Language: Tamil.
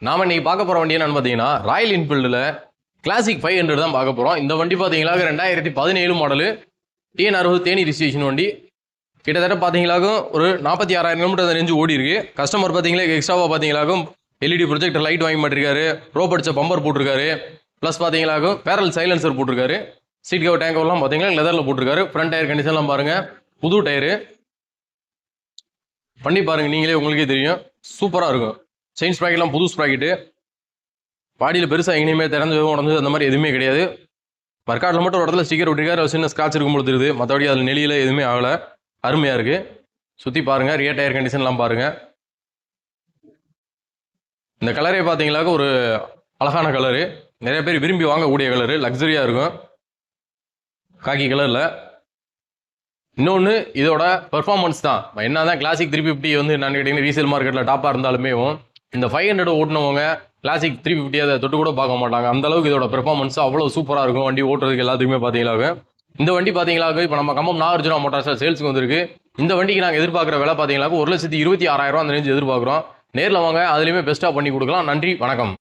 நாம இன்னைக்கு பார்க்க போற வண்டி என்னன்னு பார்த்தீங்கன்னா ராயல் என்ஃபீல்டில் கிளாசிக் 500 தான் பார்க்க போகிறோம். இந்த வண்டி பார்த்தீங்களா 2017 மாடலு TN60 தேனி ரிஜிஸ்ட்ரேஷன் வண்டி. கிட்டத்தட்ட பார்த்தீங்களாக்கும் ஒரு 46,000 கிலோமீட்டர் ரேஞ்சு ஓடி இருக்கு. கஸ்டமர் பார்த்தீங்களா எக்ஸ்ட்ராவாக பார்த்தீங்களாக்கும் LED ப்ரொஜெக்டர் லைட் வாங்கி மாட்டிருக்காரு, ரோப் அடிச்ச பம்பர் போட்டிருக்காரு, ப்ளஸ் பார்த்தீங்களாக்கும் பேரல் சைலன்சர் போட்டிருக்காரு. சீட் கவர் டேங்க் கவர்லாம் பார்த்தீங்கன்னா லெதரில் போட்டிருக்காரு. ஃப்ரண்ட் டயர் கண்டிஷன்லாம் பாருங்க, புது டயரு. பண்ணி பாருங்க, நீங்களே உங்களுக்கே தெரியும், சூப்பராக இருக்கும். செயின் ஸ்ப்ராக்கெட்லாம் புது ஸ்ப்ராக்கெட்டு. பாடியில் பெருசாக எங்கேயுமே திறந்து உடஞ்சது அந்த மாதிரி எதுவுமே கிடையாது. மர்க்காட்டில் மட்டும் ஒரு இடத்துல ஸ்டிக்கர் விட்டுருக்காரு, சின்ன ஸ்க்ராட்ச் இருக்கும்போது தெரியுது. மற்றபடி அதில் நெளியில் எதுவுமே ஆகலை. அருமையாக இருக்குது. சுற்றி பாருங்கள், ரியர் டயர் கண்டிஷன்லாம் பாருங்கள். இந்த கலரே பார்த்தீங்களாக்க ஒரு அழகான கலரு, நிறைய பேர் விரும்பி வாங்கக்கூடிய கலரு, லக்ஸரியாக இருக்கும் காக்கி கலரில். இன்னொன்று இதோட பெர்ஃபார்மன்ஸ் தான். என்ன தான் கிளாசிக் 350 வந்து நான் கேட்டிங்கன்னா ரீசேல் மார்க்கெட்டில் டாப்பாக இருந்தாலுமே இந்த 500 ஓட்டினவங்க கிளாசிக் 350 அதை தொட்டு கூட பார்க்க மாட்டாங்க. அந்த அளவுக்கு இதோட பெர்ஃபார்மன்ஸ் அவ்வளோ சூப்பராக இருக்கும். வண்டி ஓட்டுறதுக்கு எல்லாத்துக்குமே பார்த்தீங்களாக்க இந்த வண்டி பார்த்தீங்களாக்க இப்போ நம்ம கம்பம் நாகார்ஜுனா மோட்டார்ஸில் சேல்ஸுக்கு வந்திருக்கு. இந்த வண்டிக்கு நாங்கள் எதிர்பார்க்குற விலை பார்த்தீங்களாக்க 1,26,000 அந்த ரேஞ்சு எதிர்பார்க்குறோம். நேரில் வாங்க, அதுலேயுமே பெஸ்ட்டாக பண்ணி கொடுக்கலாம். நன்றி, வணக்கம்.